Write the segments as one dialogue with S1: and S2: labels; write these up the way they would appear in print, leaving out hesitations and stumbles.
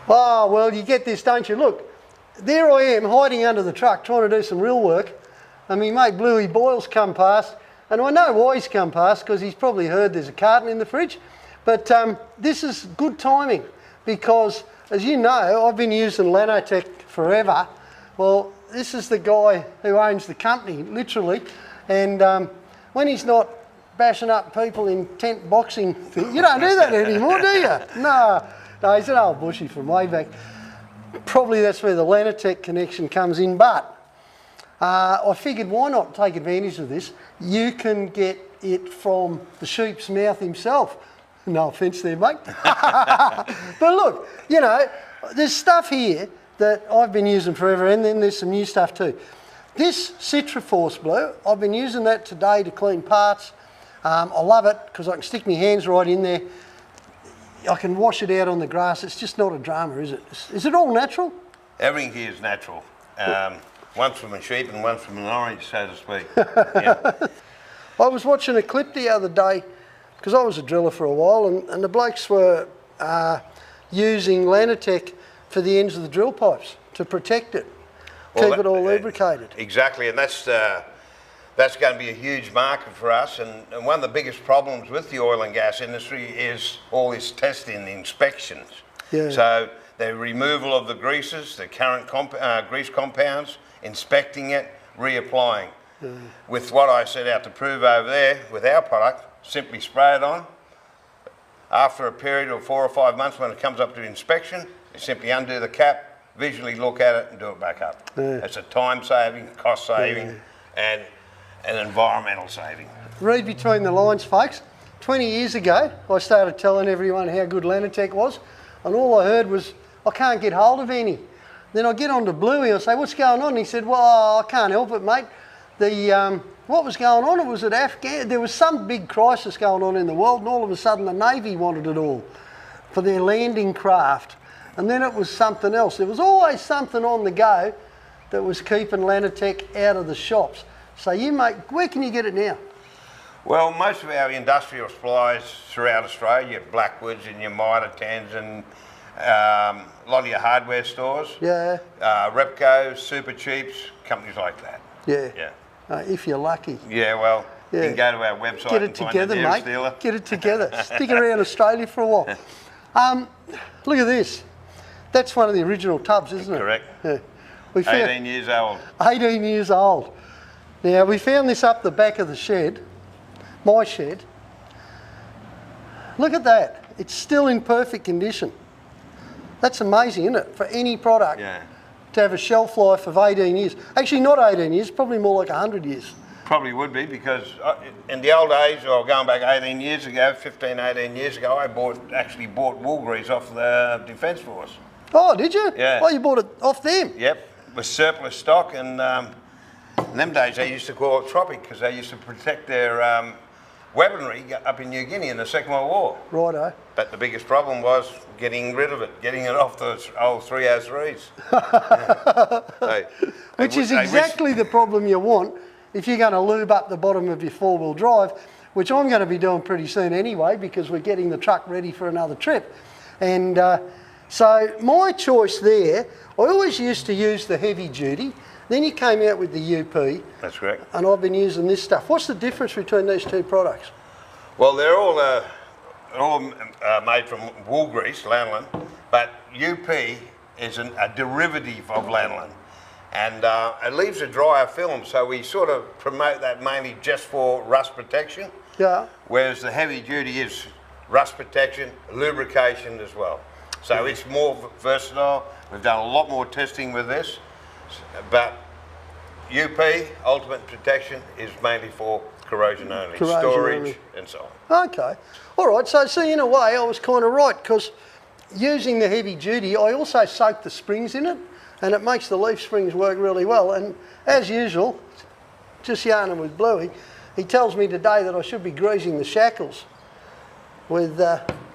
S1: Oh, well, you get this, don't you? Look, there I am hiding under the truck trying to do some real work, and my mate Bluey Boyle's come past, and I know why he's come past because he's probably heard there's a carton in the fridge. But this is good timing because, as you know, I've been using Lanotech forever. Well, this is the guy who owns the company, literally, and when he's not bashing up people in tent boxing, you don't do that anymore, do you? No, he's an old bushy from way back. Probably that's where the Lanotech connection comes in, but I figured why not take advantage of this? You can get it from the sheep's mouth himself. No offence there, mate. But look, you know, there's stuff here that I've been using forever, and then there's some new stuff too. This Citraforce Blue, I've been using that today to clean parts. I love it because I can stick my hands right in there. I can wash it out on the grass. It's just not a drama, is it? Is it all natural?
S2: Everything here is natural. One's from a sheep and one's from an orange, so to speak. Yeah.
S1: I was watching a clip the other day because I was a driller for a while, and the blokes were using Lanotech for the ends of the drill pipes to protect it, keep it all lubricated.
S2: Exactly, and that's going to be a huge market for us. And one of the biggest problems with the oil and gas industry is all this testing, the inspections.
S1: Yeah.
S2: So the removal of the greases, the current grease compounds, inspecting it, reapplying. Yeah. With what I set out to prove over there with our product, simply spray it on. After a period of 4 or 5 months when it comes up to inspection, you simply undo the cap, visually look at it and do it back up. Yeah. It's a time saving, cost saving, and an environmental saving.
S1: Read between the lines, folks. 20 years ago, I started telling everyone how good Lanotech was, and all I heard was, I can't get hold of any. Then I get on to Bluey, I say, what's going on? And he said, well, I can't help it, mate. What was going on? It was at Afghan. There was some big crisis going on in the world, and all of a sudden the Navy wanted it all for their landing craft. And then it was something else. There was always something on the go that was keeping Lanotech out of the shops. So you mate, where can you get it now?
S2: Well, most of our industrial supplies throughout Australia, your Blackwoods and your Mitre-10s and a lot of your hardware stores.
S1: Yeah.
S2: Repco, Super Cheaps, companies like that.
S1: Yeah.
S2: Yeah.
S1: If you're lucky.
S2: Yeah, well, you can go to our website.
S1: Get it together, mate.
S2: Dealer.
S1: Get it together. Stick around Australia for a while. Look at this. That's one of the original tubs, isn't it?
S2: Correct.
S1: Yeah.
S2: 18 years old.
S1: 18 years old. Now, we found this up the back of the shed, my shed. Look at that. It's still in perfect condition. That's amazing, isn't it, for any product to have a shelf life of 18 years. Actually, not 18 years, probably more like 100 years.
S2: Probably would be, because in the old days, or going back 18 years ago, 15, 18 years ago, I actually bought wool grease off the Defence Force.
S1: Oh, did you?
S2: Yeah.
S1: Oh, you bought it off them?
S2: Yep, it was surplus stock, and in them days they used to call it tropic because they used to protect their weaponry up in New Guinea in the Second World War.
S1: Righto.
S2: But the biggest problem was getting rid of it, getting it off those old 303s.
S1: Which is exactly the problem you want if you're going to lube up the bottom of your four-wheel drive, which I'm going to be doing pretty soon anyway because we're getting the truck ready for another trip. And so my choice there, I always used to use the heavy duty. Then you came out with the UP.
S2: That's correct.
S1: And I've been using this stuff. What's the difference between these two products?
S2: Well, they're all made from wool grease, lanolin, but UP is a derivative of lanolin. And it leaves a drier film, so we sort of promote that mainly just for rust protection.
S1: Yeah.
S2: Whereas the heavy duty is rust protection, lubrication as well. So it's more versatile. We've done a lot more testing with this, but UP, Ultimate Protection, is mainly for corrosion only, storage and so on.
S1: Okay. All right, so in a way I was kind of right, because using the heavy duty, I also soak the springs in it, and it makes the leaf springs work really well. And as usual, just yarning with Bluey, he tells me today that I should be greasing the shackles with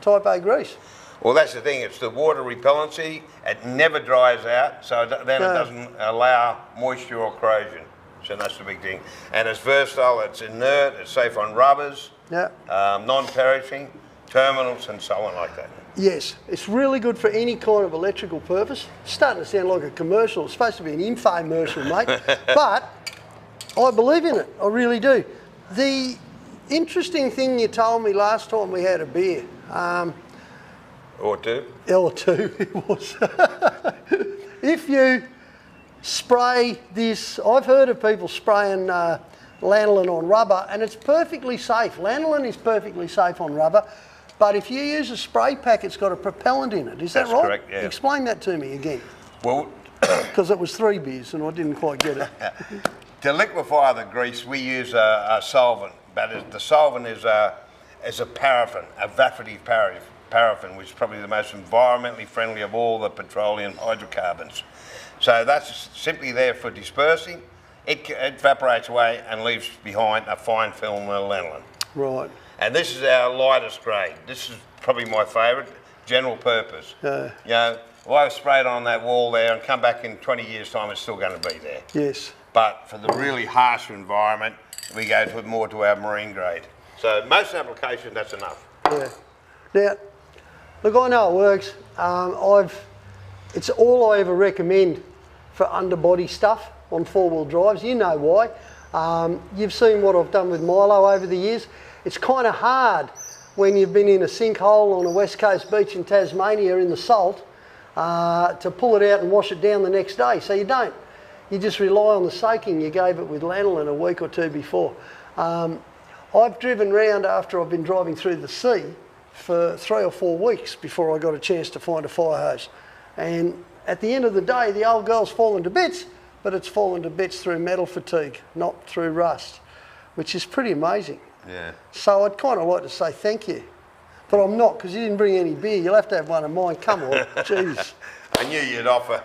S1: Type A grease.
S2: Well, that's the thing, it's the water repellency, it never dries out, so then it doesn't allow moisture or corrosion. So that's the big thing. And it's versatile, it's inert, it's safe on rubbers, non-perishing, terminals and so on like that.
S1: Yes, it's really good for any kind of electrical purpose. It's starting to sound like a commercial. It's supposed to be an infomercial, mate. But I believe in it. I really do. The interesting thing you told me last time we had a beer.
S2: Or two.
S1: Or two, it was. If you spray this, I've heard of people spraying lanolin on rubber, and it's perfectly safe. Lanolin is perfectly safe on rubber. But if you use a spray pack, it's got a propellant in it. Is that right?
S2: That's correct, yeah.
S1: Explain that to me again.
S2: Well,
S1: because it was 3 beers and I didn't quite get it.
S2: to liquefy the grease, we use a solvent, but the solvent is a paraffin, evaporative paraffin, which is probably the most environmentally friendly of all the petroleum hydrocarbons. So that's simply there for dispersing. It evaporates away and leaves behind a fine film of lanolin.
S1: Right.
S2: And this is our lightest grade. This is probably my favourite, general purpose. You know, if I spray it on that wall there and come back in 20 years' time, it's still going to be there.
S1: Yes.
S2: But for the really harsh environment, we go more to our marine grade. So most applications, that's enough.
S1: Yeah. Now, look, I know it works. It's all I ever recommend for underbody stuff on 4-wheel drives. You know why. You've seen what I've done with Milo over the years. It's kind of hard when you've been in a sinkhole on a west coast beach in Tasmania in the salt to pull it out and wash it down the next day. So you don't. You just rely on the soaking you gave it with lanolin a week or two before. I've driven round after I've been driving through the sea for 3 or 4 weeks before I got a chance to find a fire hose. And at the end of the day, the old girl's fallen to bits, but it's fallen to bits through metal fatigue, not through rust, which is pretty amazing.
S2: Yeah.
S1: So I'd kind of like to say thank you, but I'm not, because you didn't bring any beer. You'll have to have one of mine. Come on, jeez.
S2: I knew you'd offer.